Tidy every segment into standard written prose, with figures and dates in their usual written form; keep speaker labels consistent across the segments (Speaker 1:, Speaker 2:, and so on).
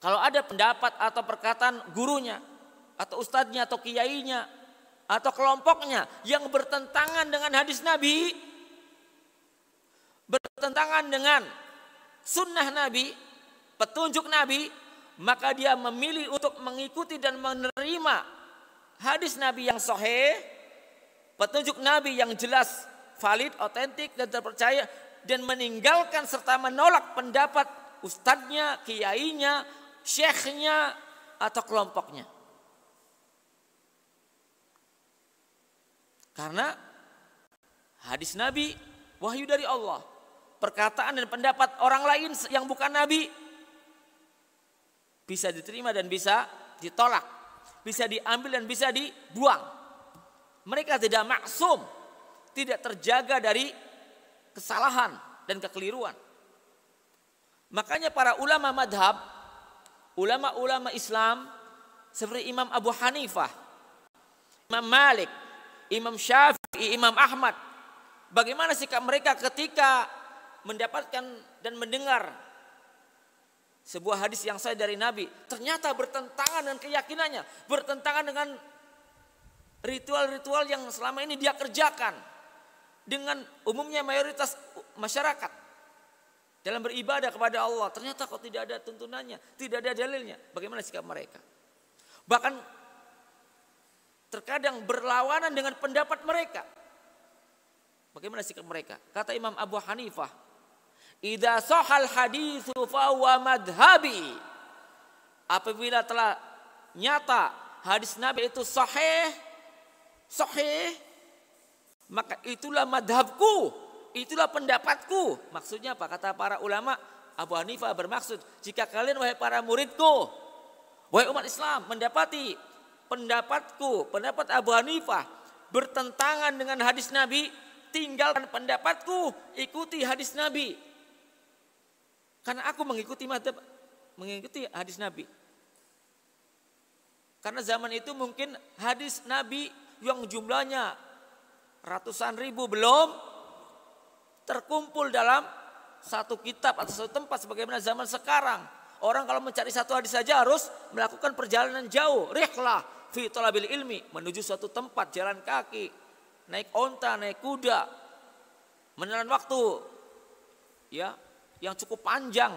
Speaker 1: Kalau ada pendapat atau perkataan gurunya, atau ustadznya, atau kiainya, atau kelompoknya yang bertentangan dengan hadis Nabi, bertentangan dengan sunnah Nabi, petunjuk Nabi, maka dia memilih untuk mengikuti dan menerima hadis Nabi yang sahih, petunjuk Nabi yang jelas, valid, otentik dan terpercaya, dan meninggalkan serta menolak pendapat ustadznya, kiainya, syekhnya, atau kelompoknya. Karena hadis Nabi wahyu dari Allah. Perkataan dan pendapat orang lain yang bukan Nabi bisa diterima dan bisa ditolak, bisa diambil dan bisa dibuang. Mereka tidak maksum, tidak terjaga dari kesalahan dan kekeliruan. Makanya para ulama madhab, ulama-ulama Islam seperti Imam Abu Hanifah, Imam Malik, Imam Syafi'i, Imam Ahmad, bagaimana sikap mereka ketika mendapatkan dan mendengar sebuah hadis yang sahih dari Nabi, ternyata bertentangan dengan keyakinannya, bertentangan dengan ritual-ritual yang selama ini dia kerjakan dengan umumnya mayoritas masyarakat dalam beribadah kepada Allah. Ternyata kok tidak ada tuntunannya, tidak ada dalilnya. Bagaimana sikap mereka? Bahkan terkadang berlawanan dengan pendapat mereka. Bagaimana sikap mereka? Kata Imam Abu Hanifah, idza sahal haditsu fa huwa madhhabi. Apabila telah nyata hadis Nabi itu sahih, maka itulah madhabku, itulah pendapatku. Maksudnya apa? Kata para ulama, Abu Hanifah bermaksud, jika kalian wahai para muridku, wahai umat Islam, mendapati pendapatku, pendapat Abu Hanifah bertentangan dengan hadis Nabi, tinggalkan pendapatku, ikuti hadis Nabi. Karena aku mengikuti hadis Nabi. Karena zaman itu mungkin hadis Nabi yang jumlahnya ratusan ribu belum terkumpul dalam satu kitab atau satu tempat sebagaimana zaman sekarang. Orang kalau mencari satu hadis saja harus melakukan perjalanan jauh, rihlah fi talabil ilmi, menuju suatu tempat jalan kaki, naik onta, naik kuda, menelan waktu ya yang cukup panjang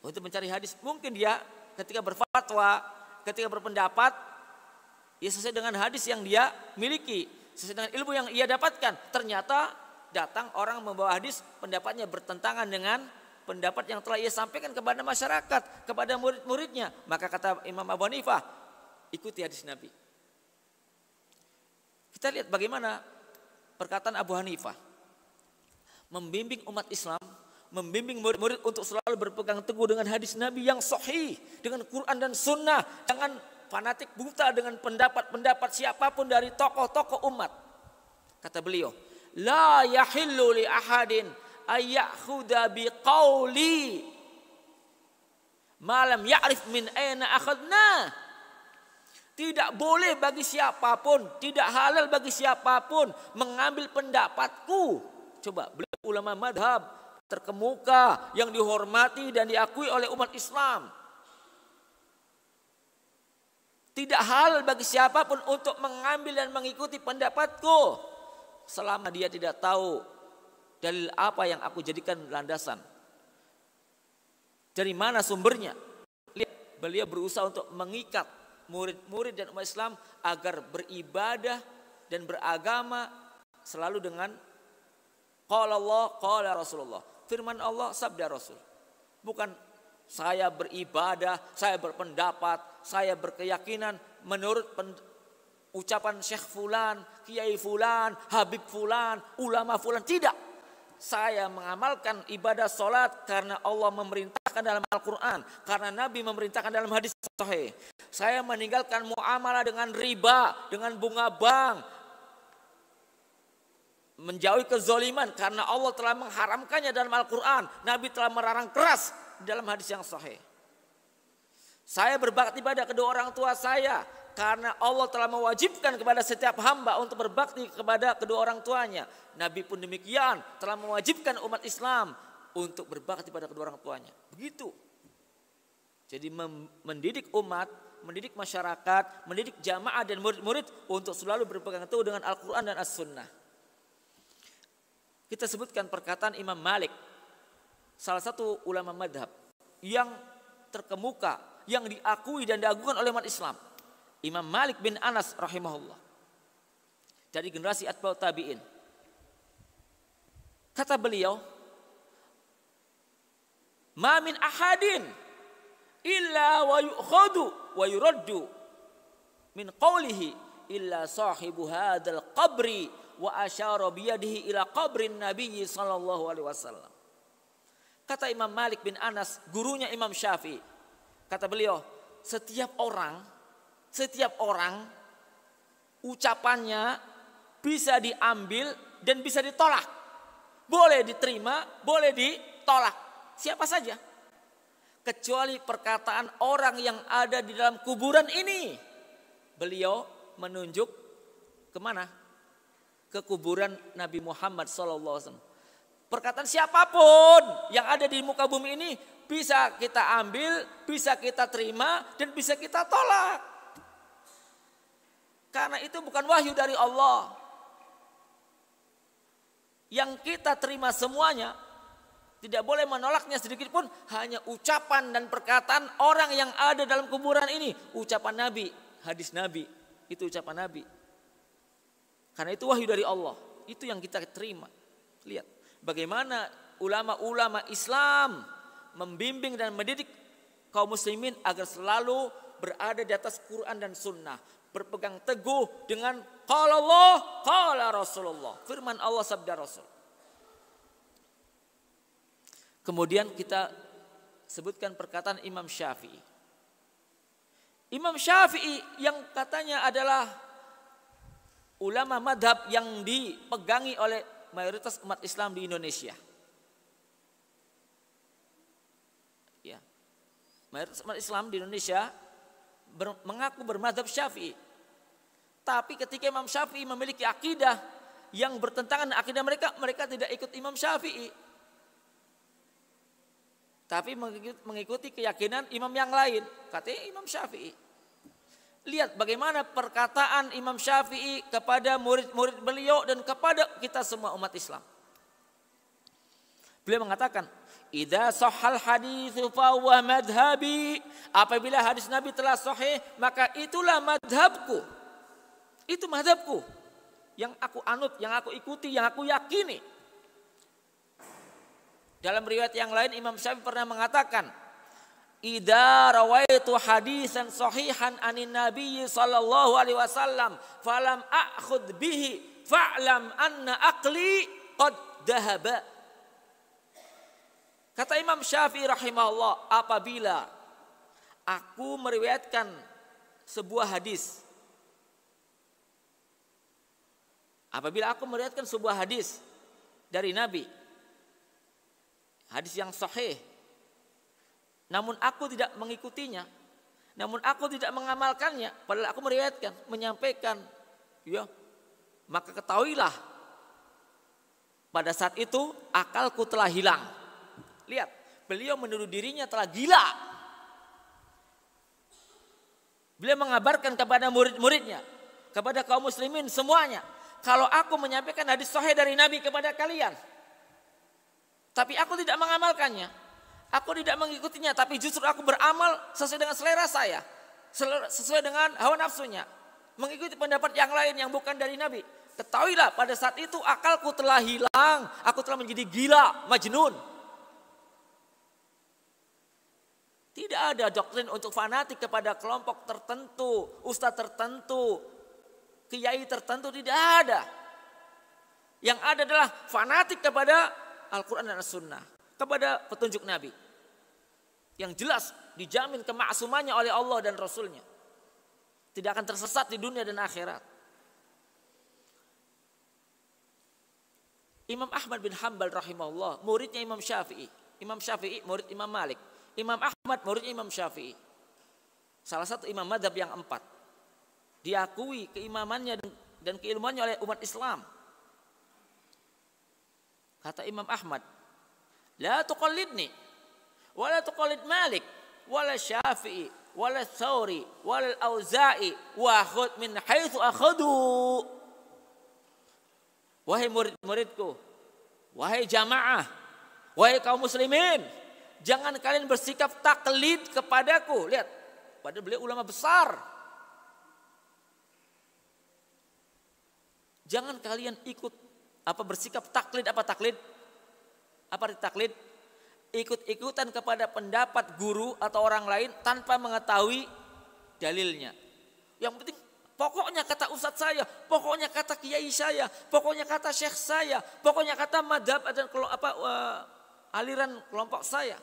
Speaker 1: untuk mencari hadis. Mungkin dia ketika berfatwa, ketika berpendapat, ya sesuai dengan hadis yang dia miliki, sesuai dengan ilmu yang ia dapatkan. Ternyata datang orang membawa hadis, pendapatnya bertentangan dengan pendapat yang telah ia sampaikan kepada masyarakat, kepada murid-muridnya. Maka kata Imam Abu Hanifah, ikuti hadis Nabi. Kita lihat bagaimana perkataan Abu Hanifah membimbing umat Islam, membimbing murid-murid untuk selalu berpegang teguh dengan hadis Nabi yang sahih, dengan Quran dan Sunnah. Jangan fanatik buta dengan pendapat-pendapat siapapun dari tokoh-tokoh umat. Kata beliau, la yahillu li ahadin ayyakhudha biqauli ma lam ya'rif min aina akhadna. Tidak boleh bagi siapapun, tidak halal bagi siapapun mengambil pendapatku. Coba, beliau ulama madhab terkemuka yang dihormati dan diakui oleh umat Islam. Tidak halal bagi siapapun untuk mengambil dan mengikuti pendapatku selama dia tidak tahu dalil apa yang aku jadikan landasan. Dari mana sumbernya? Lihat, beliau berusaha untuk mengikat murid-murid dan umat Islam agar beribadah dan beragama selalu dengan qala Allah, qala Rasulullah. Firman Allah, sabda Rasul. Bukan saya beribadah, saya berpendapat, saya berkeyakinan menurut ucapan Syekh Fulan, Kiai Fulan, Habib Fulan, ulama Fulan. Tidak. Saya mengamalkan ibadah salat karena Allah memerintahkan dalam Al-Quran, karena Nabi memerintahkan dalam hadis sahih. Saya meninggalkan muamalah dengan riba, dengan bunga bank, menjauhi kezaliman karena Allah telah mengharamkannya dalam Al-Quran. Nabi telah melarang keras dalam hadis yang sahih. Saya berbakti pada kedua orang tua saya karena Allah telah mewajibkan kepada setiap hamba untuk berbakti kepada kedua orang tuanya. Nabi pun demikian telah mewajibkan umat Islam untuk berbakti pada kedua orang tuanya. Begitu. Jadi mendidik umat, mendidik masyarakat, mendidik jamaah dan murid-murid untuk selalu berpegang teguh dengan Al-Quran dan As-Sunnah. Kita sebutkan perkataan Imam Malik, salah satu ulama madhab yang terkemuka, yang diakui dan diagungkan oleh umat Islam. Imam Malik bin Anas rahimahullah, dari generasi atba'ut tabi'in. Kata beliau, ma min ahadin illa wa yu'khadu wa yuraddu min qawlihi illa sahibu hadzal qabri wa asyara biyadihi ila qabrin nabiyyi sallallahu alaihi wasallam. Kata Imam Malik bin Anas, gurunya Imam Syafi'i, kata beliau, setiap orang ucapannya bisa diambil dan bisa ditolak. Boleh diterima, boleh ditolak. Siapa saja. Kecuali perkataan orang yang ada di dalam kuburan ini. Beliau menunjuk kemana? Ke kuburan Nabi Muhammad SAW. Perkataan siapapun yang ada di muka bumi ini bisa kita ambil, bisa kita terima, dan bisa kita tolak. Karena itu bukan wahyu dari Allah. Yang kita terima semuanya, tidak boleh menolaknya sedikit pun, hanya ucapan dan perkataan orang yang ada dalam kuburan ini. Ucapan Nabi, hadis Nabi, itu ucapan Nabi. Karena itu wahyu dari Allah, itu yang kita terima. Lihat bagaimana ulama-ulama Islam membimbing dan mendidik kaum muslimin agar selalu berada di atas Quran dan Sunnah, berpegang teguh dengan qala Allah, qala Rasulullah, firman Allah, sabda Rasul. Kemudian kita sebutkan perkataan Imam Syafi'i. Imam Syafi'i yang katanya adalah ulama madhab yang dipegangi oleh mayoritas umat Islam di Indonesia. Ya. Mayoritas umat Islam di Indonesia mengaku bermadhab Syafi'i. Tapi ketika Imam Syafi'i memiliki akidah yang bertentangan dengan akidah mereka, mereka tidak ikut Imam Syafi'i. Tapi mengikuti keyakinan imam yang lain, katanya Imam Syafi'i. Lihat bagaimana perkataan Imam Syafi'i kepada murid-murid beliau dan kepada kita semua umat Islam. Beliau mengatakan, idza sahhal haditsu fa huwa madhhabi. Apabila hadis Nabi telah sahih, maka itulah madhabku. Itu madhabku yang aku anut, yang aku ikuti, yang aku yakini. Dalam riwayat yang lain Imam Syafi'i pernah mengatakan, idza rawaitu hadisan sahihan anin nabiyyi sallallahu alaihi wasallam falam akhud bihi fa'lam anna aqli qad dhahaba. Kata Imam Syafi'i rahimahullah, apabila aku meriwayatkan sebuah hadis, apabila aku meriwayatkan sebuah hadis dari Nabi, hadis yang sahih, namun aku tidak mengikutinya, namun aku tidak mengamalkannya, padahal aku meriwayatkan, menyampaikan, ya, maka ketahuilah pada saat itu akalku telah hilang. Lihat, beliau menuduh dirinya telah gila. Beliau mengabarkan kepada murid-muridnya, kepada kaum muslimin semuanya, kalau aku menyampaikan hadis sahih dari Nabi kepada kalian, tapi aku tidak mengamalkannya, aku tidak mengikutinya, tapi justru aku beramal sesuai dengan selera saya, sesuai dengan hawa nafsunya, mengikuti pendapat yang lain yang bukan dari Nabi. Ketahuilah pada saat itu akalku telah hilang, aku telah menjadi gila, majnun. Tidak ada doktrin untuk fanatik kepada kelompok tertentu, ustadz tertentu, kiai tertentu, tidak ada. Yang ada adalah fanatik kepada Al-Quran dan As-Sunnah, kepada petunjuk Nabi yang jelas dijamin kemaksumannya oleh Allah dan Rasulnya, tidak akan tersesat di dunia dan akhirat. Imam Ahmad bin Hanbal rahimahullah, muridnya Imam Syafi'i. Imam Syafi'i murid Imam Malik, Imam Ahmad muridnya Imam Syafi'i. Salah satu imam madhab yang 4, diakui keimamannya dan keilmuannya oleh umat Islam. Kata Imam Ahmad, La tuqallidni wala tuqallid Malik wala Syafi'i wala Tsauri wala Auza'i wa khudh min haitsu akhadhu. Wahai murid-muridku, wahai jamaah, wahai kaum muslimin, jangan kalian bersikap taklid kepadaku. Lihat, padahal beliau ulama besar. Jangan kalian ikut bersikap taklid. Apa taklid? Apa taklid? Ikut-ikutan kepada pendapat guru atau orang lain tanpa mengetahui dalilnya. Yang penting pokoknya kata ustadz saya, pokoknya kata kiai saya, pokoknya kata syekh saya, pokoknya kata madhab dan aliran kelompok saya.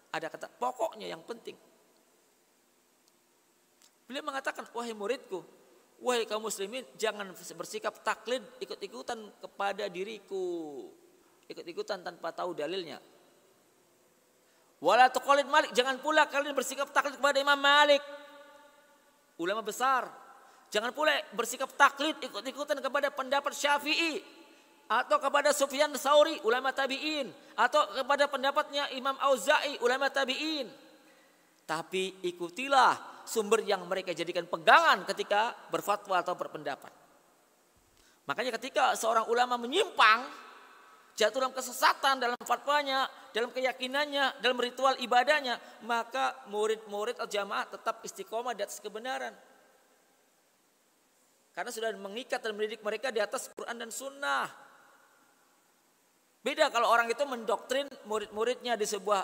Speaker 1: Ada kata pokoknya yang penting. Beliau mengatakan, wahai muridku, wahai kaum muslimin, jangan bersikap taklid, ikut-ikutan kepada diriku, ikut-ikutan tanpa tahu dalilnya. Wala tuqallid Malik, jangan pula kalian bersikap taklid kepada Imam Malik, ulama besar. Jangan pula bersikap taklid, ikut-ikutan kepada pendapat Syafi'i atau kepada Sufyan Tsauri, ulama tabi'in, atau kepada pendapatnya Imam Auza'i, ulama tabi'in. Tapi ikutilah sumber yang mereka jadikan pegangan ketika berfatwa atau berpendapat. Makanya ketika seorang ulama menyimpang, jatuh dalam kesesatan, dalam fatwanya, dalam keyakinannya, dalam ritual ibadahnya, maka murid-murid atau jamaah tetap istiqomah di atas kebenaran. Karena sudah mengikat dan mendidik mereka di atas Quran dan Sunnah. Beda kalau orang itu mendoktrin murid-muridnya di sebuah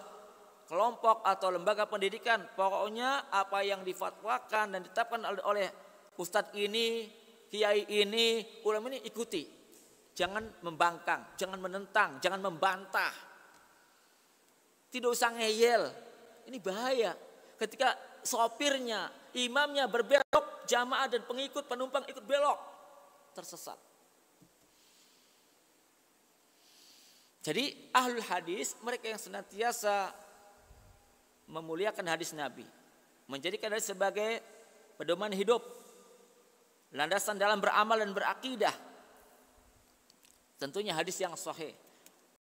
Speaker 1: kelompok atau lembaga pendidikan. Pokoknya apa yang difatwakan dan ditetapkan oleh ustadz ini, kiai ini, ulama ini ikuti. Jangan membangkang, jangan menentang, jangan membantah. Tidak usah ngeyel. Ini bahaya. Ketika sopirnya, imamnya berbelok, jamaah dan pengikut penumpang ikut belok, tersesat. Jadi ahlul hadis, mereka yang senantiasa memuliakan hadis Nabi, menjadikan hadis sebagai pedoman hidup, landasan dalam beramal dan berakidah. Tentunya hadis yang sahih.